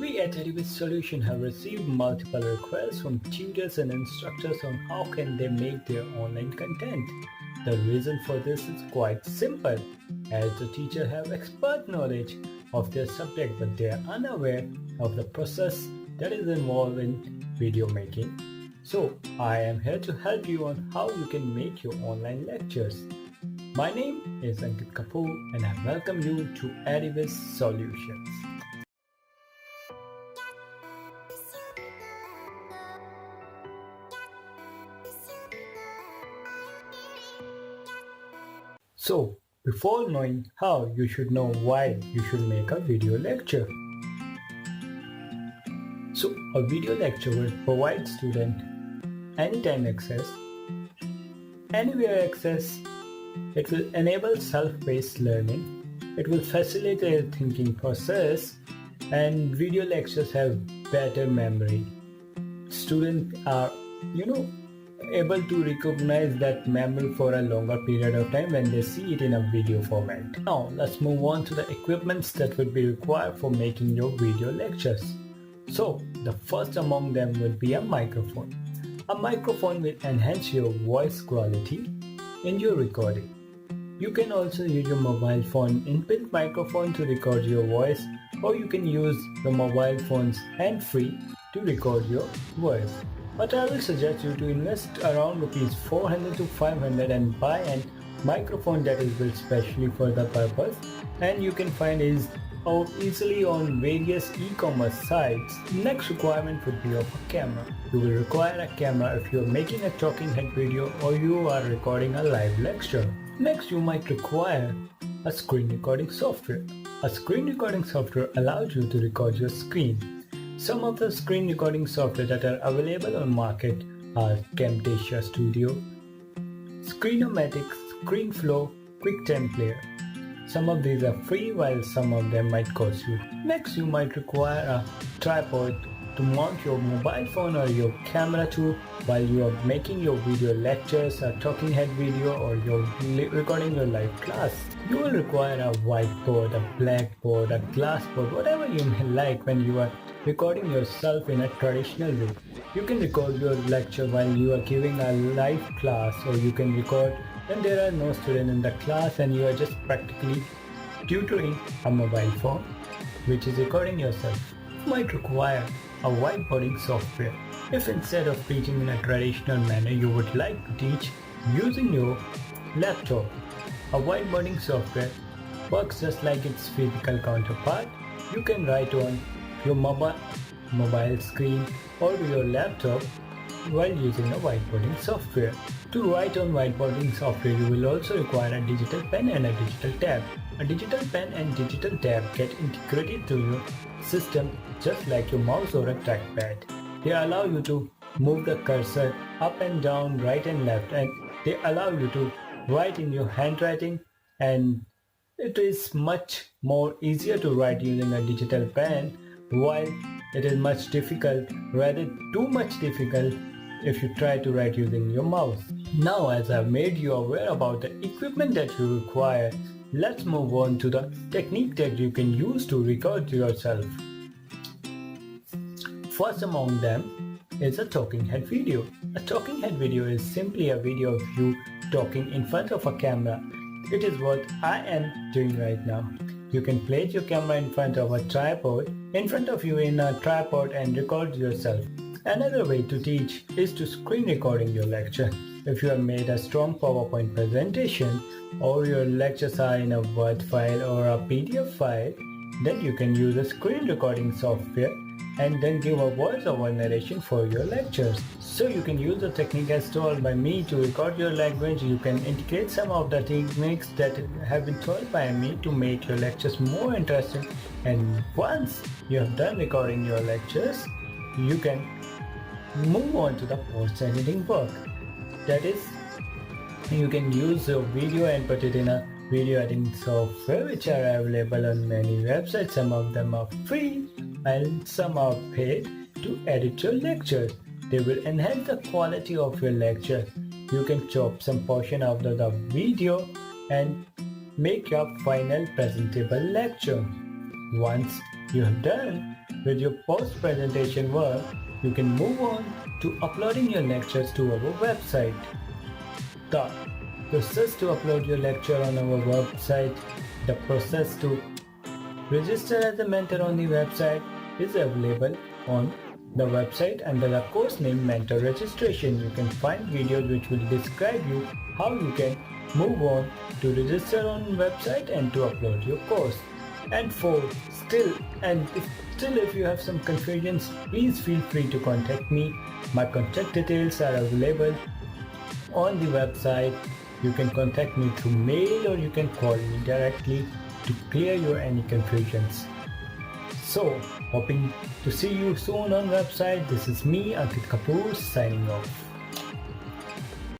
We at Edibis Solution have received multiple requests from tutors and instructors on how can they make their online content. The reason for this is quite simple, as the teacher have expert knowledge of their subject but they are unaware of the process that is involved in video making. So I am here to help you on how you can make your online lectures. My name is Ankit Kapoor and I welcome you to Edibis Solutions. So, before knowing how, you should know why you should make a video lecture. So, a video lecture will provide student anytime access, anywhere access. It will enable self-paced learning. It will facilitate thinking process, and video lectures have better memory. Students are, able to recognize that memory for a longer period of time when they see it in a video format. Now let's move on to the equipments that would be required for making your video lectures. So the first among them will be a microphone. A microphone will enhance your voice quality in your recording. You can also use your mobile phone inbuilt microphone to record your voice, or you can use the mobile phone's hand-free to record your voice. But I will suggest you to invest around rupees 400 to 500 and buy a microphone that is built specially for the purpose, and you can find it easily on various e-commerce sites. Next requirement would be of a camera. You will require a camera if you are making a talking head video or you are recording a live lecture. Next, you might require a screen recording software. A screen recording software allows you to record your screen. Some of the screen recording software that are available on market are Camtasia Studio, Screenomatic, ScreenFlow, QuickTime Player. Some of these are free while some of them might cost you. Next, you might require a tripod to mount your mobile phone or your camera to while you are making your video lectures, a talking head video, or you're recording your live class. You will require a whiteboard, a blackboard, a glassboard, whatever you may like when you are recording yourself in a traditional way. You can record your lecture while you are giving a live class, or you can record when there are no students in the class and you are just practically tutoring a mobile phone which is recording yourself. You might require a whiteboarding software. If instead of teaching in a traditional manner you would like to teach using your laptop, a whiteboarding software works just like its physical counterpart. You can write on your mobile screen or your laptop while using a whiteboarding software. To write on whiteboarding software, you will also require a digital pen and a digital tab. A digital pen and digital tab get integrated to your system just like your mouse or a trackpad. They allow you to move the cursor up and down, right and left, and they allow you to write in your handwriting, and it is much more easier to write using a digital pen, while it is much difficult, rather too much difficult if you try to write using your mouse. Now, as I've made you aware about the equipment that you require, let's move on to the technique that you can use to record yourself. First among them is a talking head video. A talking head video is simply a video of you talking in front of a camera. It is what I am doing right now. You can place your camera in front of a tripod, in front of you in a tripod, and record yourself. Another way to teach is to screen recording your lecture. If you have made a strong PowerPoint presentation or your lectures are in a Word file or a PDF file, then you can use a screen recording software and then give a voice-over narration for your lectures. So you can use the technique as told by me to record your language. You can integrate some of the techniques that have been told by me to make your lectures more interesting, and once you have done recording your lectures, you can move on to the post-editing work. That is, you can use your video and put it in a video editing software which are available on many websites. Some of them are free and some are paid to edit your lectures. They will enhance the quality of your lecture. You can chop some portion of the video and make your final presentable lecture. Once you have done with your post-presentation work, you can move on to uploading your lectures to our website. The process to upload your lecture on our website, the process to register as a mentor on the website is available on the website under the course name Mentor Registration. You can find videos which will describe you how you can move on to register on website and to upload your course. And if you have some confusions, please feel free to contact me. My contact details are available on the website. You can contact me through mail or you can call me directly to clear your any confusions. So, hoping to see you soon on website. This is me, Ankit Kapoor, signing off.